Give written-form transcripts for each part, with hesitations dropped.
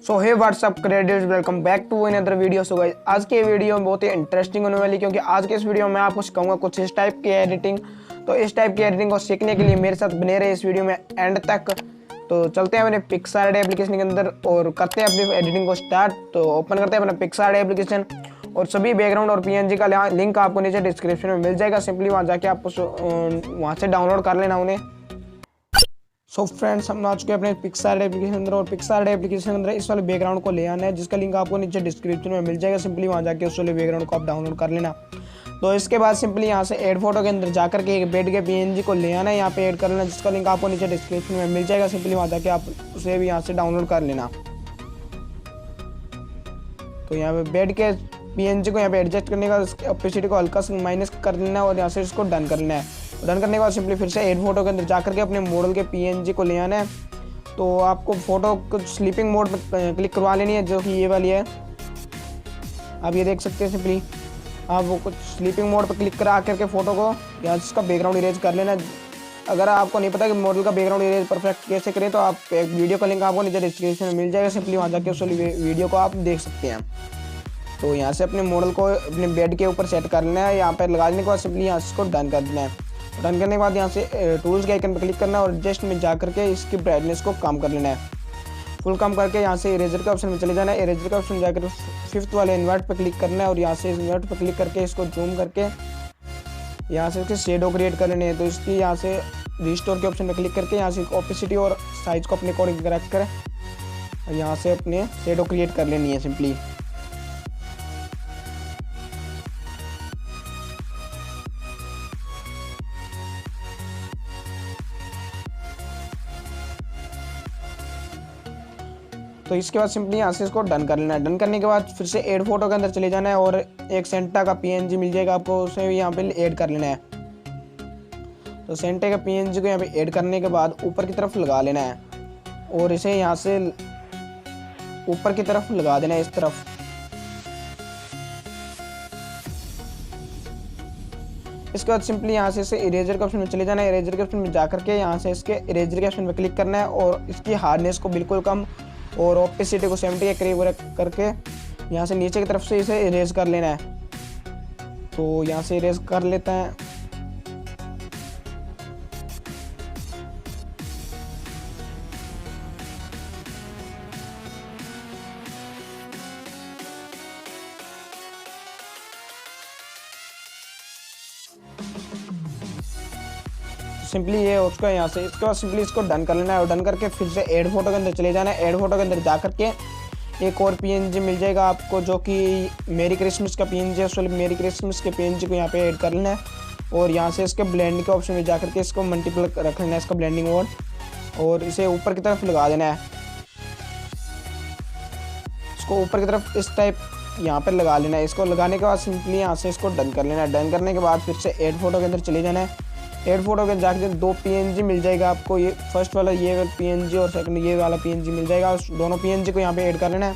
So hey what's up credits, welcome back to another video. So guys, आज की video बहुत ही interesting होने वाली, क्योंकि आज के इस वीडियो में आपको सिखाऊंगा कुछ इस टाइप की एडिटिंग। तो इस टाइप की एडिटिंग को सीखने के लिए मेरे साथ बने रहे इस वीडियो में एंड तक। तो चलते हैं अपने पिक्सआर्ट एप्लीकेशन के अंदर और करते हैं अपनी एडिटिंग को स्टार्ट। तो ओपन करते हैं अपना पिक्सआर्ट एप्लीकेशन और सभी बैकग्राउंड और पीएनजी का लिंक आपको नीचे डिस्क्रिप्शन में मिल जाएगा। सिंपली वहाँ जाके आप वहाँ से डाउनलोड कर लेना उन्हें। सो फ्रेंड्स, हम आ चुके हैं अपने पिक्सआर्ट एप्लीकेशन अंदर और पिक्सआर्ट एप्लीकेशन अंदर इस वाले बैकग्राउंड को ले आना है, जिसका लिंक आपको नीचे डिस्क्रिप्शन में मिल जाएगा। सिंपली वहाँ जाके उस वाले बैकग्राउंड को आप डाउनलोड कर लेना। तो इसके बाद सिंपली यहाँ से ऐड फोटो के अंदर जाकर के एक बेड के पीएनजी को ले आना है, यहाँ पे ऐड कर लेना, जिसका लिंक आपको नीचे डिस्क्रिप्शन में मिल जाएगा। सिंपली वहाँ जाके आप उसे भी यहाँ से डाउनलोड कर लेना। तो यहाँ पे बेड के पीएनजी को यहाँ पे एडजस्ट करने का ओपेसिटी को हल्का सा माइनस कर लेना है और यहाँ से इसको डन कर लेना है। डन करने के बाद सिंपली फिर से ऐड फोटो के अंदर जाकर के अपने मॉडल के पीएनजी को ले आना है। तो आपको फोटो कुछ स्लीपिंग मोड पर क्लिक करवा लेनी है, जो कि ये वाली है। आप ये देख सकते हैं। सिंपली आप वो कुछ स्लीपिंग मोड पर क्लिक करा करके फोटो को यहाँ से इसका बैकग्राउंड इरेज कर लेना है। अगर आपको नहीं पता कि मॉडल का बैकग्राउंड इरेज परफेक्ट कैसे करें, तो आप एक वीडियो का लिंक आपको नीचे डिस्क्रिप्शन में मिल जाएगा। सिंपली वहाँ जाके उस वीडियो को आप देख सकते हैं। तो यहाँ से अपने मॉडल को अपने बेड के ऊपर सेट कर लेना है। यहाँ पर लगा देने के बाद सिंपली यहाँ से इसको डन कर देना है। डन करने के बाद यहाँ से टूल्स के आइकन पर क्लिक करना है और एडजस्ट में जा करके इसकी ब्राइटनेस को कम कर लेना है। फुल कम करके यहाँ से इरेजर के ऑप्शन में चले जाना है। इरेजर के ऑप्शन जाकर फिफ्थ वाले इन्वर्ट पर क्लिक करना है और यहाँ से इन्वर्ट पर क्लिक करके इसको जूम करके यहाँ से इसके शेडो क्रिएट कर लेने हैं। तो इसकी यहाँ से रिस्टोर के ऑप्शन पर क्लिक करके यहाँ से ओपेसिटी और साइज को अपने अकॉर्डिंग रख कर यहाँ से अपने शेडो क्रिएट कर लेनी है सिंपली। तो इसके बाद सिंपली यहाँ से इसको डन कर लेना है। डन करने के बाद फिर से ऐड फोटो के अंदर चले जाना है और एक सेंटा का पीएनजी मिल जाएगा आपको, उसे यहाँ पे ऐड कर लेना है। तो सेंटे का पीएनजी को यहाँ पे ऐड करने के बाद ऊपर की तरफ लगा लेना है और इसे यहाँ से ऊपर की तरफ लगा देना है इस तरफ। इसके बाद सिंपली यहाँ से इसे इरेजर के ऑप्शन में चले जाना है। इरेजर के ऑप्शन में जाकर के यहाँ से इसके इरेजर के ऑप्शन में क्लिक करना है और इसकी हार्डनेस को बिल्कुल कम और ओपेसिटी को 70 के करीब करके यहाँ से नीचे की तरफ से इसे इरेज कर लेना है। तो यहाँ से इरेज कर लेते हैं। सिंपली ये हो चुका है यहाँ से। इसके बाद सिंपली इसको डन कर लेना है और डन करके फिर से ऐड फोटो के अंदर चले जाना है। ऐड फोटो के अंदर जा करके एक और पीएनजी मिल जाएगा आपको, जो कि मेरी क्रिसमस का पीएनजी है। उस वाले मेरी क्रिसमस के पीएनजी को यहाँ पे ऐड कर लेना है और यहाँ से इसके ब्लेंड के ऑप्शन में जा करके इसको मल्टीपल रख लेना है, इसका ब्लेंडिंग मोड, और इसे ऊपर की तरफ लगा देना है। इसको ऊपर की तरफ इस टाइप यहाँ पर लगा लेना है। इसको लगाने के बाद सिंपली यहाँ से इसको डन कर लेना है। डन करने के बाद फिर से ऐड फोटो के अंदर चले जाना है। ऐड फोटो के जाके दो पीएनजी मिल जाएगा आपको, ये फर्स्ट वाला ये पीएनजी और सेकंड ये वाला पीएनजी मिल जाएगा। उस दोनों पीएनजी को यहाँ पे ऐड कर लेना है।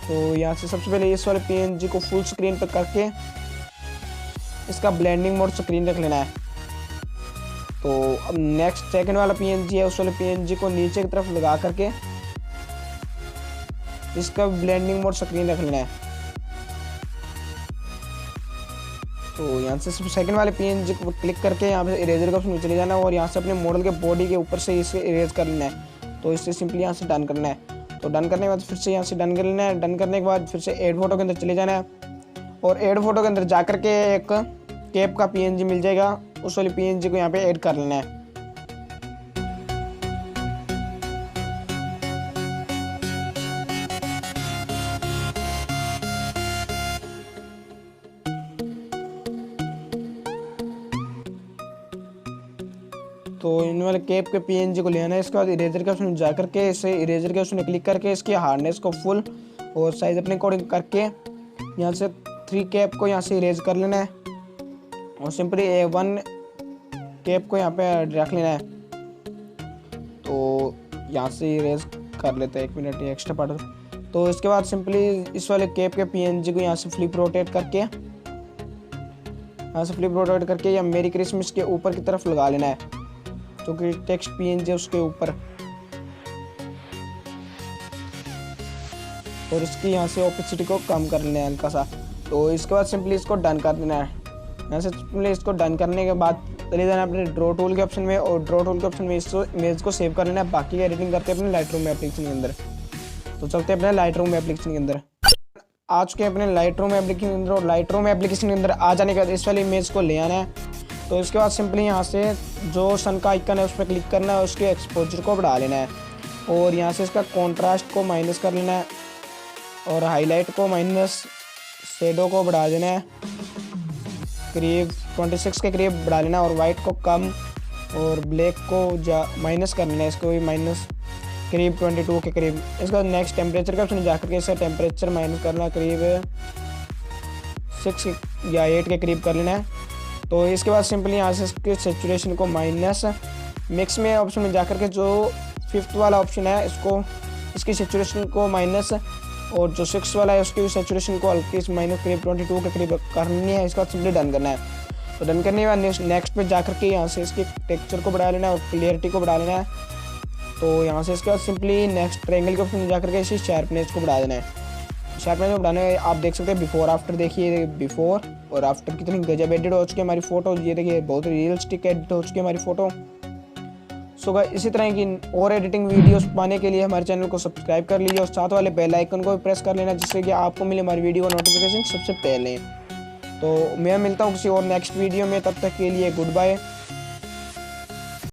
तो यहाँ से सबसे पहले इस वाले पीएनजी को फुल स्क्रीन पर करके इसका ब्लेंडिंग मोड स्क्रीन रख लेना है। तो अब नेक्स्ट सेकंड वाला पीएनजी है, उस वाले पीएनजी को नीचे की तरफ लगा करके इसका ब्लेंडिंग मोड स्क्रीन रख लेना है। तो यहाँ से सेकंड वाले पीएनजी को क्लिक करके यहाँ पे इरेजर का ऑप्शन में चले जाना है और यहाँ से अपने मॉडल के बॉडी के ऊपर से इसे इरेज कर लेना है। तो इससे सिंपली यहाँ से डन करना है। तो डन करने के बाद फिर से यहाँ से डन कर लेना है। डन करने के बाद फिर से ऐड फोटो के अंदर चले जाना है और ऐड फोटो के अंदर जा करके एक कैप का पीएनजी मिल जाएगा, उस वाले पीएनजी को यहाँ पे ऐड कर लेना है। तो इन वाले कैप के पीएनजी को लेना है। इसके बाद इरेजर के ऑप्शन में जा करके इसे इरेजर के ऑप्शन में क्लिक करके इसकी हार्डनेस को फुल और साइज अपने अकॉर्डिंग करके यहाँ से 3 कैप को यहाँ से इरेज कर लेना है और सिंपली 1 कैप को यहाँ पे रख लेना है। तो यहाँ से इरेज कर लेते हैं, 1 मिनट ये एक्स्ट्रा पार्ट। तो इसके बाद सिंपली इस वाले कैप के पीएनजी को यहाँ से फ्लिप रोटेट करके या मेरी क्रिसमस के ऊपर की तरफ लगा लेना है, जो कि टेक्स्ट पीएनजी है उसके ऊपर। और इसकी यहाँ से ओपेसिटी को कम कर लेना है हल्का सा। तो इसके बाद सिंपली इसको डन कर देना है। यहाँ से सिंपली इसको डन करने के बाद चले जाना अपने ड्रॉ टूल के ऑप्शन में, और ड्रॉ टूल के ऑप्शन में इसको इमेज को सेव कर लेना है। बाकी एडिटिंग करते हैं अपने लाइट रूम एप्लीकेशन के अंदर। तो चलते हैं अपने लाइट रूम एप्लीकेशन के अंदर। आ चुके हैं अपने लाइट रूम एप्लीकेशन के अंदर, और लाइट रूम एप्लीकेशन के अंदर आ जाने के बाद इस वाली इमेज को ले आना है। तो इसके बाद सिंपली यहाँ से जो सन का आइकन है उस पर क्लिक करना है, उसके एक्सपोजर को बढ़ा लेना है, और यहाँ से इसका कॉन्ट्रास्ट को माइनस कर लेना है, और हाईलाइट को माइनस, शेडो को बढ़ा देना है करीब 26 के करीब बढ़ा लेना, और वाइट को कम, और ब्लैक को माइनस कर लेना है, इसको भी माइनस करीब 22 के करीब। इसका नेक्स्ट टेम्परेचर का ऑप्शन जाकर के इसका टेम्परेचर माइनस करना करीब 6 या 8 के करीब कर लेना है। तो इसके बाद सिंपली यहाँ से इसके सेचुरेशन को माइनस, मिक्स में ऑप्शन में जाकर के जो 5th वाला ऑप्शन है इसको, इसकी सेचुरेशन को माइनस, और जो 6 वाला है उसकी सेचुरेशन को हल्की माइनस करीब 22 के करीब करनी है। इसके बाद सिंपली डन करना है। तो डन करने के बाद नेक्स्ट पे जाकर के यहाँ से इसके टेक्सचर को बढ़ा लेना है और क्लियरिटी को बढ़ा लेना है। तो यहाँ से इसके बाद सिंपली नेक्स्ट ट्रायंगल के ऑप्शन में जाकर के इसी शार्पनेस को बढ़ा देना है। शार्पनेस को बढ़ाने आप देख सकते हैं बिफोर आफ्टर, देखिए बिफोर और आफ्टर कितनी गजब एडिट हो चुकी है हमारी फ़ोटो। ये देखिए बहुत रियलिस्टिक एडिट हो चुकी है हमारी फ़ोटो। सो गाइस इसी तरह की और एडिटिंग वीडियोस पाने के लिए हमारे चैनल को सब्सक्राइब कर लीजिए, और साथ वाले बेल आइकन को भी प्रेस कर लेना, जिससे कि आपको मिले हमारी वीडियो का नोटिफिकेशन सबसे पहले। तो मैं मिलता हूँ किसी और नेक्स्ट वीडियो में, तब तक के लिए गुड बाय।